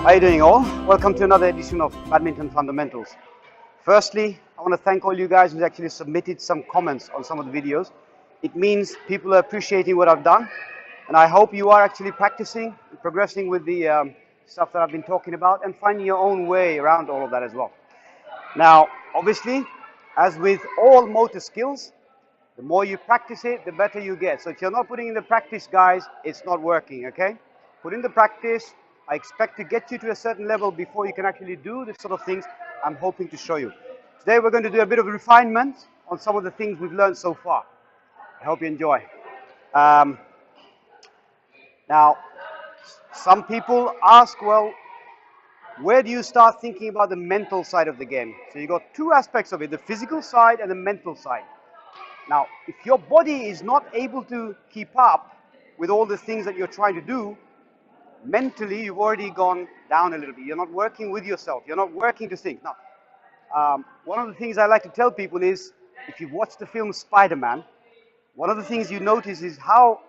How are you doing all? Welcome to another edition of Badminton Fundamentals. Firstly, I want to thank all you guys who actually submitted some comments on some of the videos. It means people are appreciating what I've done, and I hope you are actually practicing and progressing with the stuff that I've been talking about and finding your own way around all of that as well. Now, obviously, as with all motor skills, the more you practice it, the better you get. So if you're not putting in the practice, guys, it's not working, okay? Put in the practice. I expect to get you to a certain level before you can actually do the sort of things I'm hoping to show you. Today we're going to do a bit of refinement on some of the things we've learned so far. I hope you enjoy. Now, some people ask, well, where do you start thinking about the mental side of the game? So you've got two aspects of it, the physical side and the mental side. Now, if your body is not able to keep up with all the things that you're trying to do, mentally you've already gone down a little bit. You're not working with yourself. You're not working to think. Now, one of the things I like to tell people is, if you've watched the film Spider-Man, one of the things you notice is how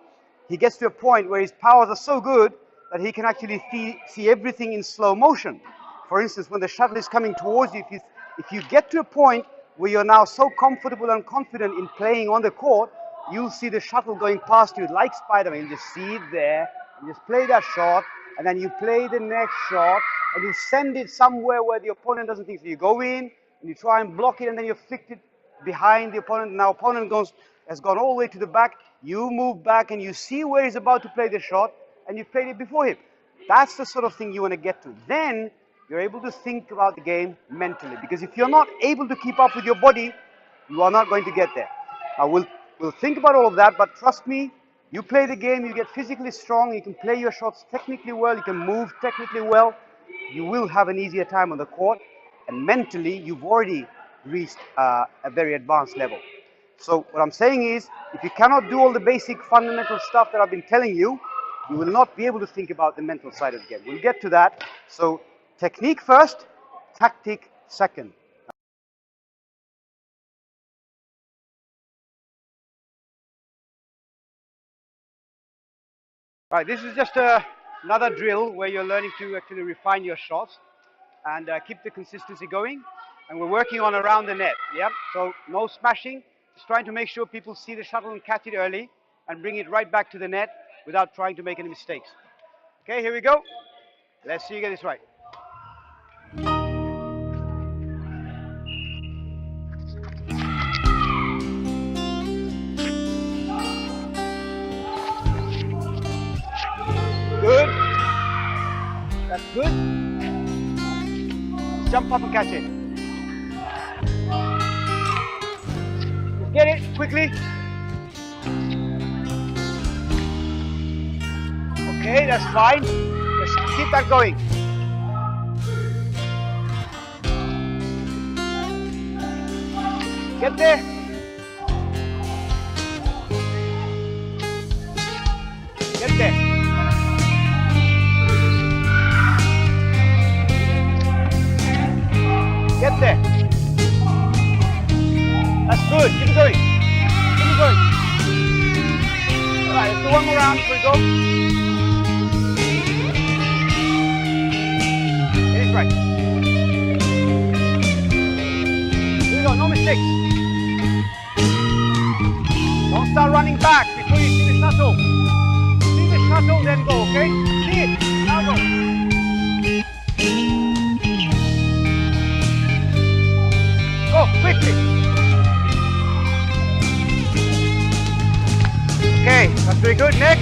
he gets to a point where his powers are so good that he can actually see everything in slow motion. For instance, when the shuttle is coming towards you, if you get to a point where you're now so comfortable and confident in playing on the court, you'll see the shuttle going past you like Spider-Man. You just see it there, and just play that shot, and then you play the next shot, and you send it somewhere where the opponent doesn't think. So you go in, and you try and block it, and then you flick it behind the opponent. Now opponent has gone all the way to the back. You move back, and you see where he's about to play the shot, and you played it before him. That's the sort of thing you want to get to. Then you're able to think about the game mentally, because if you're not able to keep up with your body, you are not going to get there. Now we'll think about all of that, but trust me, you play the game, you get physically strong, you can play your shots technically well, you can move technically well, you will have an easier time on the court, and mentally you've already reached a very advanced level. So what I'm saying is, if you cannot do all the basic fundamental stuff that I've been telling you, you will not be able to think about the mental side of the game. We'll get to that. So technique first, tactic second. All right, this is just another drill where you're learning to actually refine your shots and keep the consistency going. And we're working on around the net, yeah? So no smashing, just trying to make sure people see the shuttle and catch it early and bring it right back to the net without trying to make any mistakes. Okay, here we go. Let's see you get this right. Good. That's good. Jump up and catch it. Just get it quickly. Okay, that's fine. Just keep that going. Get there. Get there. Get there. That's good. Keep it going. Keep it going. All right, let's do one more round before we go. Get it right. Here we go. No mistakes. Don't start running back before you see the shuttle. See the shuttle, then go, okay? See it. Now go. Go, quickly. Okay, that's very good. Next.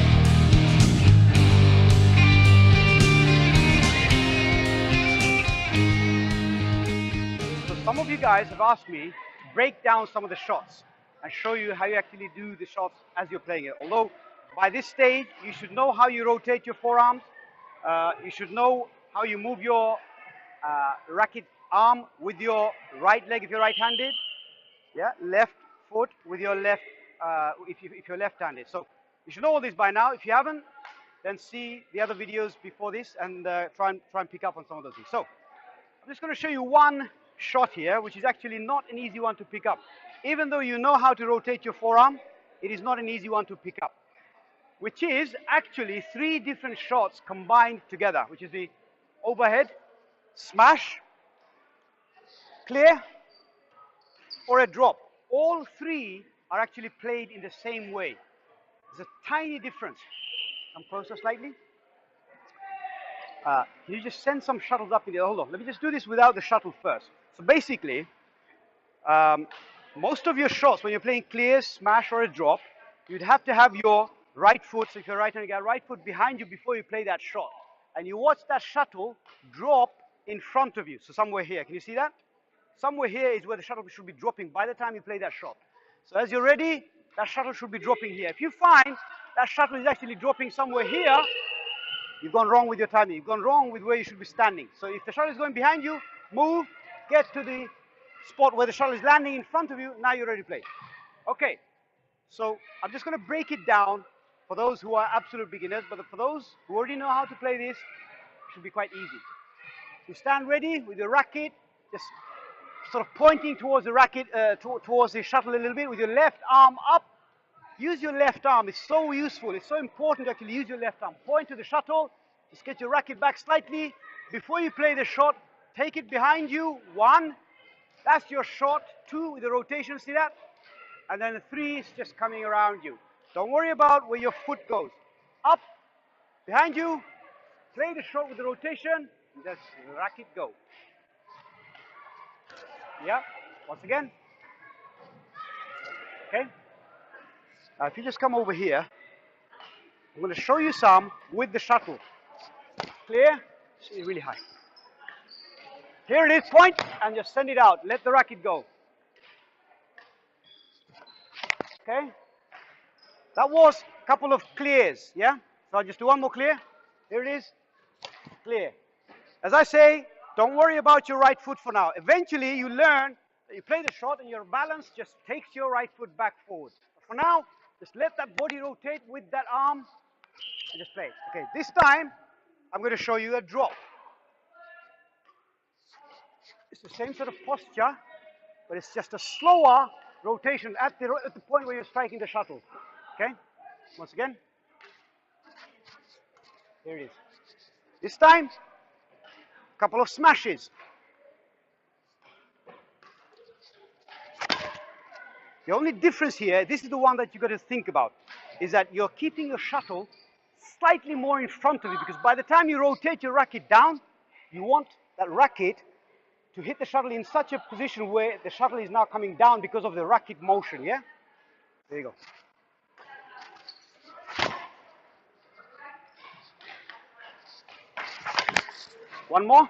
So some of you guys have asked me to break down some of the shots and show you how you actually do the shots as you're playing it. Although by this stage, you should know how you rotate your forearms. You should know how you move your racket arm with your right leg if you're right-handed. Yeah, left foot with your left if you're left-handed. So you should know all this by now. If you haven't, then see the other videos before this and try and pick up on some of those things. So I'm just going to show you one shot here, which is actually not an easy one to pick up. Even though you know how to rotate your forearm, it is not an easy one to pick up, which is actually 3 different shots combined together, which is the overhead, smash, clear, or a drop. All three are actually played in the same way. There's a tiny difference. Come closer slightly. Can you just send some shuttles up in the, hold on, let me just do this without the shuttle first. So basically, most of your shots, when you're playing clear, smash, or a drop, you'd have to have your right foot, so if you're right-handed, you got right foot behind you before you play that shot. And you watch that shuttle drop in front of you. So somewhere here, can you see that? Somewhere here is where the shuttle should be dropping by the time you play that shot. So as you're ready, that shuttle should be dropping here. If you find that shuttle is actually dropping somewhere here, you've gone wrong with your timing. You've gone wrong with where you should be standing. So if the shuttle is going behind you, move, get to the spot where the shuttle is landing in front of you. Now you're ready to play. Okay, so I'm just going to break it down for those who are absolute beginners, but for those who already know how to play this, it should be quite easy. You stand ready with your racket, just sort of pointing towards the racket, towards the shuttle a little bit with your left arm up. Use your left arm. It's so useful. It's so important to actually use your left arm. Point to the shuttle. Just get your racket back slightly. Before you play the shot, take it behind you. 1. That's your shot. 2 with the rotation. See that? And then the 3 is just coming around you. Don't worry about where your foot goes. Up, behind you. Play the shot with the rotation. And just racket go. Yeah. Once again. Okay. If you just come over here, I'm going to show you some with the shuttle. Clear? See, really high. Here it is, point, and just send it out. Let the racket go. Okay? That was a couple of clears, yeah? So I'll just do one more clear. Here it is. Clear. As I say, don't worry about your right foot for now. Eventually, you learn that you play the shot and your balance just takes your right foot back forward. But for now, just let that body rotate with that arm and just play. Okay, this time, I'm going to show you a drop. It's the same sort of posture, but it's just a slower rotation at the point where you're striking the shuttle. Okay, once again. Here it is. This time, a couple of smashes. The only difference here, this is the one that you've got to think about, is that you're keeping your shuttle slightly more in front of you, because by the time you rotate your racket down, you want that racket to hit the shuttle in such a position where the shuttle is now coming down because of the racket motion, yeah? There you go. One more.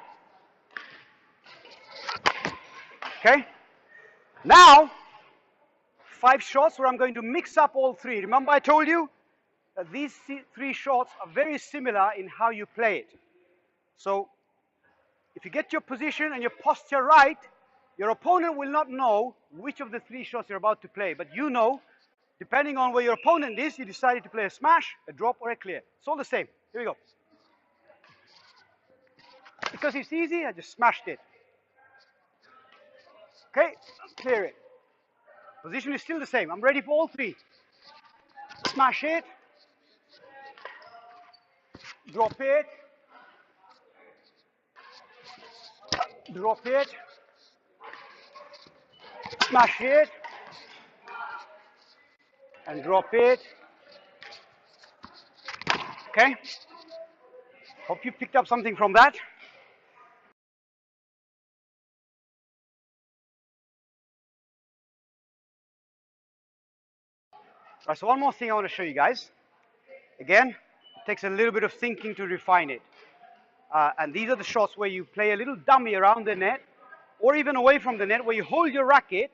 Okay. Now, 5 shots where I'm going to mix up all 3. Remember I told you that these 3 shots are very similar in how you play it. So, if you get your position and your posture right, your opponent will not know which of the 3 shots you're about to play. But you know, depending on where your opponent is, you decided to play a smash, a drop, or a clear. It's all the same. Here we go. Because it's easy, I just smashed it. Okay, clear it. Position is still the same. I'm ready for all 3. Smash it. Drop it. Drop it. Smash it. And drop it. Okay? Hope you picked up something from that. Right, so one more thing I want to show you guys. Again, it takes a little bit of thinking to refine it. And these are the shots where you play a little dummy around the net, or even away from the net, where you hold your racket.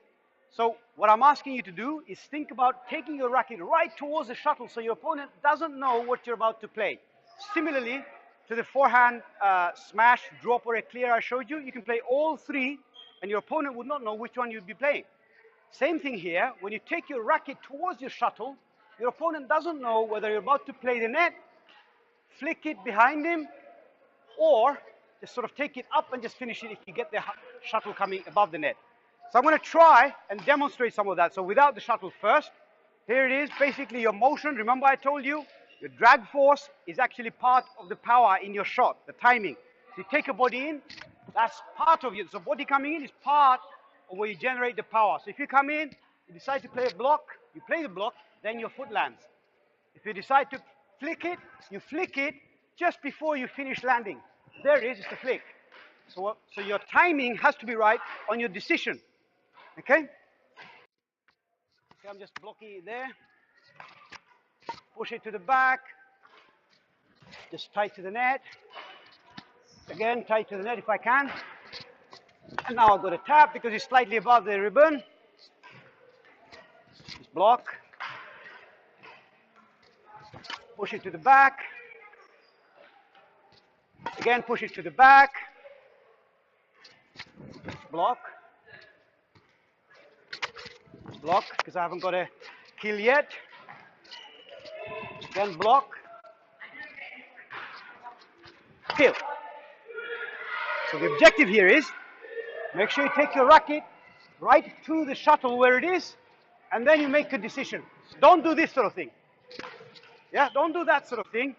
So what I'm asking you to do is think about taking your racket right towards the shuttle so your opponent doesn't know what you're about to play. Similarly to the forehand smash, drop, or a clear I showed you, you can play all 3 and your opponent would not know which one you'd be playing. Same thing here, when you take your racket towards your shuttle, your opponent doesn't know whether you're about to play the net, flick it behind him, or just sort of take it up and just finish it if you get the shuttle coming above the net. So I'm going to try and demonstrate some of that. So without the shuttle first, here it is, basically your motion. Remember I told you, your drag force is actually part of the power in your shot, the timing. So you take your body in, that's part of you. So body coming in is part of where you generate the power. So if you come in, you decide to play a block, you play the block, then your foot lands. If you decide to flick it, you flick it just before you finish landing. There it is, it's a flick. So your timing has to be right on your decision. Okay? Okay, I'm just blocking it there. Push it to the back. Just tight to the net. Again, tight to the net if I can. And now I've got a tap because it's slightly above the ribbon. Just block. Push it to the back. Again, push it to the back. Block. Block, because I haven't got a kill yet. Again, block. Kill. So the objective here is, make sure you take your racket right to the shuttle where it is, and then you make a decision. Don't do this sort of thing. Yeah, don't do that sort of thing.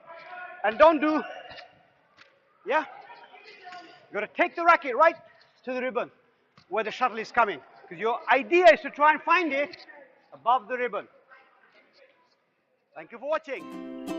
And don't do, yeah? You got to take the racket right to the ribbon where the shuttle is coming. Because your idea is to try and find it above the ribbon. Thank you for watching.